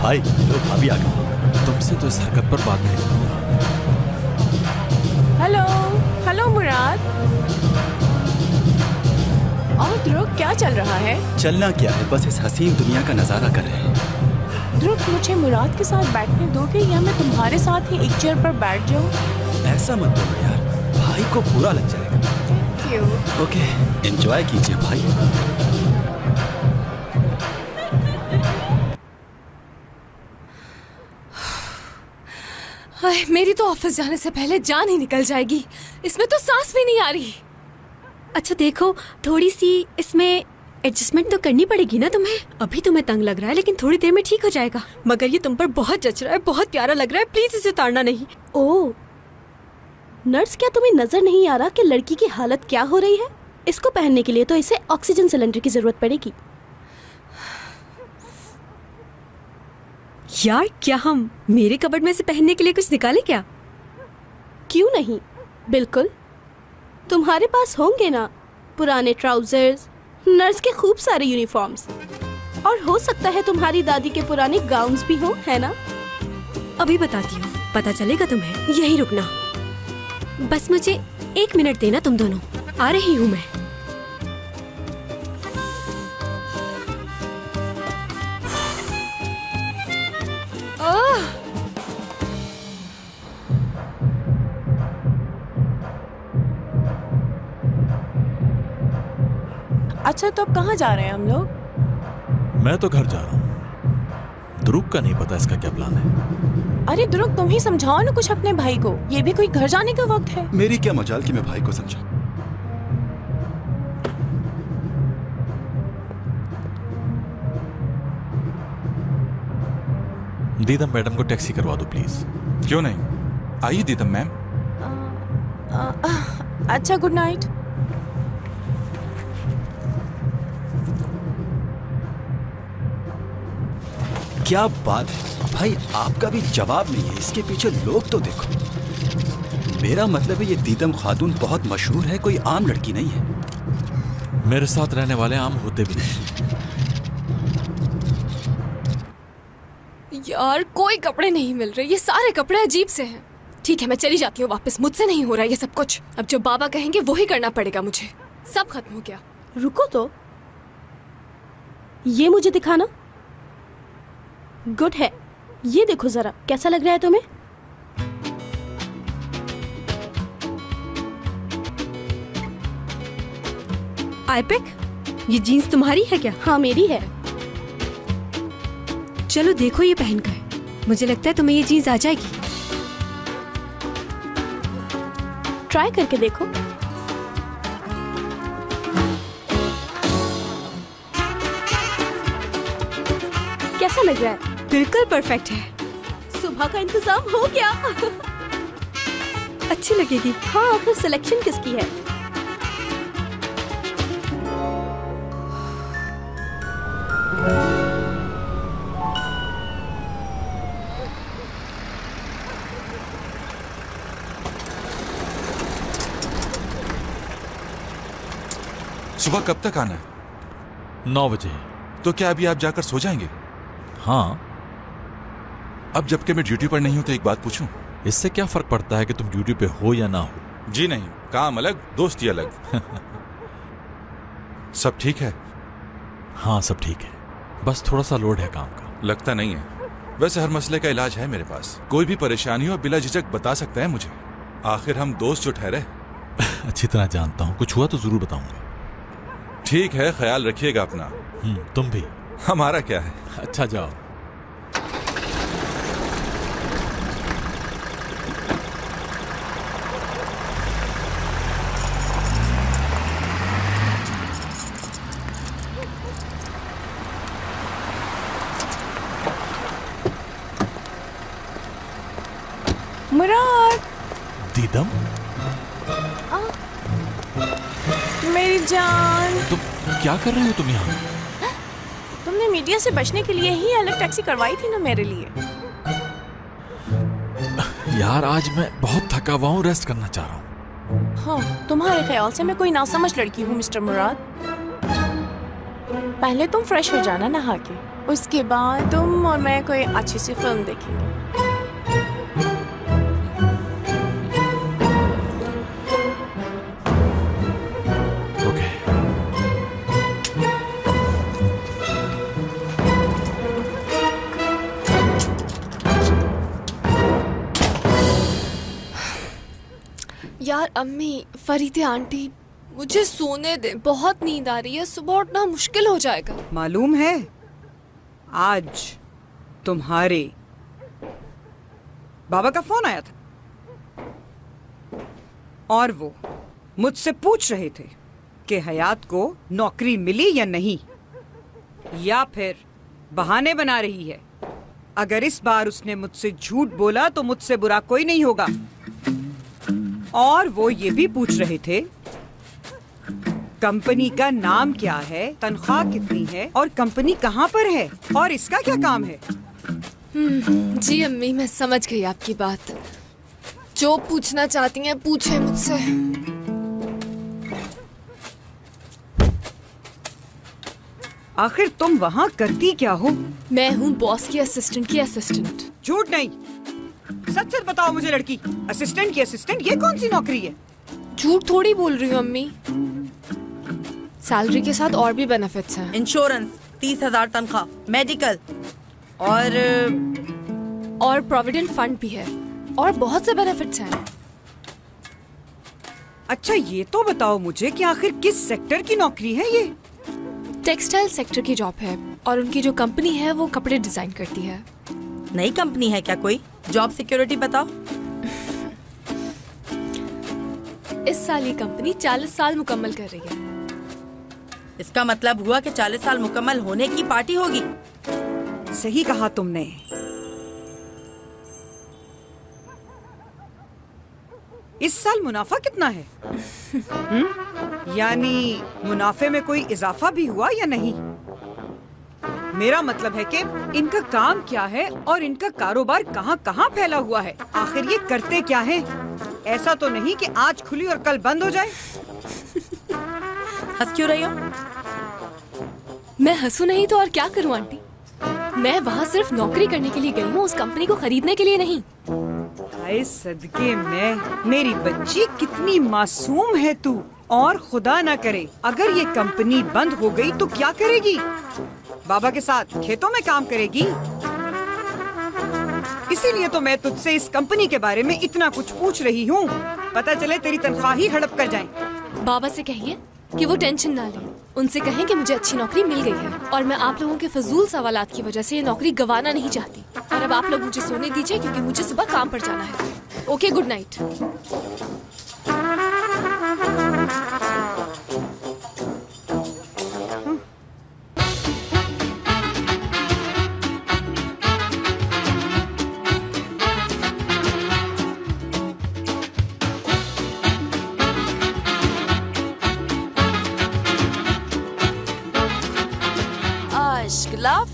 भाई लो भाभी आ गई। तुमसे तो इस हरकत पर बात नहीं करूंगा। हेलो हेलो मुराद। और ध्रुव क्या चल रहा है? चलना क्या है, बस इस हसीन दुनिया का नजारा कर रहे हैं। ध्रुव मुझे मुराद के साथ बैठने दोगे या मैं तुम्हारे साथ ही एक चेयर पर बैठ जाऊं? ऐसा मत बोलो यार, भाई को बुरा लग जाएगा। क्यों? ओके एंजॉय कीजिए भाई। मेरी तो ऑफिस जाने से पहले जान ही निकल जाएगी। इसमें तो सांस भी नहीं आ रही। अच्छा देखो, थोड़ी सी इसमें एडजस्टमेंट तो करनी पड़ेगी ना तुम्हें। अभी तुम्हें तंग लग रहा है लेकिन थोड़ी देर में ठीक हो जाएगा। मगर ये तुम पर बहुत जच रहा है, बहुत प्यारा लग रहा है। प्लीज इसे उतारना नहीं। ओह नर्स, क्या तुम्हें नजर नहीं आ रहा कि लड़की की हालत क्या हो रही है? इसको पहनने के लिए तो इसे ऑक्सीजन सिलेंडर की जरूरत पड़ेगी। यार क्या हम मेरे कबर्ड में से पहनने के लिए कुछ निकाले क्या? क्यों नहीं, बिल्कुल। तुम्हारे पास होंगे ना पुराने ट्राउजर्स, नर्स के खूब सारे यूनिफॉर्म्स, और हो सकता है तुम्हारी दादी के पुराने गाउन्स भी हों, है ना? अभी बताती हूँ, पता चलेगा तुम्हें। यही रुकना, बस मुझे 1 मिनट देना तुम दोनों। आ रही हूँ मैं। अच्छा तो अब कहाँ जा रहे हैं हम लोग? मैं तो घर जा रहा हूँ। ध्रुव का नहीं पता इसका क्या प्लान है। अरे ध्रुव तुम ही समझाओ ना कुछ अपने भाई को। ये भी कोई घर जाने का वक्त है? मेरी क्या मजाल कि मैं भाई को समझाऊं। दीदम मैडम को टैक्सी करवा दो प्लीज। क्यों नहीं, आइए दीदम मैम। अच्छा गुड नाइट। क्या बात है भाई, आपका भी जवाब नहीं है। इसके पीछे लोग तो देखो। मेरा मतलब है ये दीदम खातून बहुत मशहूर है, कोई आम लड़की नहीं है। मेरे साथ रहने वाले आम होते भी नहीं। यार कोई कपड़े नहीं मिल रहे, ये सारे कपड़े अजीब से हैं। ठीक है मैं चली जाती हूँ वापस, मुझसे नहीं हो रहा ये सब कुछ। अब जो बाबा कहेंगे वो ही करना पड़ेगा मुझे। सब खत्म हो गया। रुको तो, ये मुझे दिखाना। गुड है, ये देखो जरा, कैसा लग रहा है तुम्हें? आईपिक, ये जीन्स तुम्हारी है क्या? हाँ मेरी है। चलो देखो ये पहनकर, मुझे लगता है तुम्हें ये जीन्स आ जाएगी। ट्राई करके देखो। कैसा लग रहा है? बिल्कुल परफेक्ट है। सुबह का इंतजाम हो गया। अच्छी लगेगी। हाँ, आखिर सिलेक्शन किसकी है? सुबह कब तक आना है? 9 बजे। तो क्या अभी आप जाकर सो जाएंगे? हाँ। अब जबकि मैं ड्यूटी पर नहीं हूं तो एक बात पूछूं? इससे क्या फर्क पड़ता है कि तुम ड्यूटी पे हो या ना हो? जी नहीं, काम अलग दोस्ती अलग। सब ठीक है? हाँ सब ठीक है, बस थोड़ा सा लोड है काम का। लगता नहीं है। वैसे हर मसले का इलाज है मेरे पास। कोई भी परेशानी हो बिला झिझक बता सकता है मुझे। आखिर हम दोस्त जो ठहरे। अच्छी तरह जानता हूँ, कुछ हुआ तो जरूर बताऊंगा। ठीक है, ख्याल रखिएगा अपना। तुम भी। हमारा क्या है। अच्छा जाओ। मुराद। दीदम मेरी जान। तुम क्या कर रहे हो तुम यहाँ? तुमने मीडिया से बचने के लिए ही अलग टैक्सी करवाई थी ना मेरे लिए। यार आज मैं बहुत थका हुआ हूँ, रेस्ट करना चाह रहा हूँ। हाँ, तुम्हारे ख्याल से मैं कोई नासमझ लड़की हूँ मिस्टर मुराद। पहले तुम फ्रेश हो जाना नहा के। उसके बाद तुम और मैं कोई अच्छी सी फिल्म देखेंगे। ओके। यार अम्मी, फरीदे आंटी, मुझे सोने दे, बहुत नींद आ रही है, सुबह उठना मुश्किल हो जाएगा। मालूम है आज तुम्हारे बाबा का फोन आया था और वो मुझसे पूछ रहे थे कि हयात को नौकरी मिली या नहीं, या फिर बहाने बना रही है। अगर इस बार उसने मुझसे झूठ बोला तो मुझसे बुरा कोई नहीं होगा। और वो ये भी पूछ रहे थे कंपनी का नाम क्या है, तनख्वाह कितनी है और कंपनी कहाँ पर है और इसका क्या काम है। जी अम्मी, मैं समझ गई आपकी बात। जो पूछना चाहती हैं पूछे मुझसे। आखिर तुम वहाँ करती क्या हो? मैं हूँ बॉस की असिस्टेंट की असिस्टेंट। झूठ नहीं, सच सच बताओ मुझे लड़की। असिस्टेंट की असिस्टेंट, ये कौन सी नौकरी है? झूठ थोड़ी बोल रही हूँ अम्मी। सैलरी के साथ और भी बेनिफिट्स हैं। इंश्योरेंस, 30,000 तनख्वाह, मेडिकल और प्रोविडेंट फंड भी है और बहुत से बेनिफिट्स हैं। अच्छा ये तो बताओ मुझे कि आखिर किस सेक्टर की नौकरी है ये? टेक्सटाइल सेक्टर की जॉब है और उनकी जो कंपनी है वो कपड़े डिजाइन करती है। नई कंपनी है क्या कोई? जॉब सिक्योरिटी बताओ। इस साल ये कंपनी 40 साल मुकम्मल कर रही है। इसका मतलब हुआ कि 40 साल मुकम्मल होने की पार्टी होगी। सही कहा तुमने। इस साल मुनाफा कितना है? यानी मुनाफे में कोई इजाफा भी हुआ या नहीं? मेरा मतलब है कि इनका काम क्या है और इनका कारोबार कहाँ कहाँ फैला हुआ है। आखिर ये करते क्या हैं? ऐसा तो नहीं कि आज खुली और कल बंद हो जाए। हंस क्यों रही हो? मैं हंसू नहीं तो और क्या करूं आंटी? मैं वहाँ सिर्फ नौकरी करने के लिए गई हूँ, उस कंपनी को खरीदने के लिए नहीं। हाय सदके में, मेरी बच्ची कितनी मासूम है तू। और खुदा ना करे अगर ये कंपनी बंद हो गई तो क्या करेगी? बाबा के साथ खेतों में काम करेगी? इसीलिए तो मैं तुझसे इस कंपनी के बारे में इतना कुछ पूछ रही हूँ। पता चले तेरी तनख्वाह ही हड़प कर जाए। बाबा से कहिए कि वो टेंशन ना ले। उनसे कहें कि मुझे अच्छी नौकरी मिल गई है और मैं आप लोगों के फजूल सवालात की वजह से ये नौकरी गंवाना नहीं चाहती। और अब आप लोग मुझे सोने दीजिए क्योंकि मुझे सुबह काम पर जाना है। Okay, good night. Aşk, laf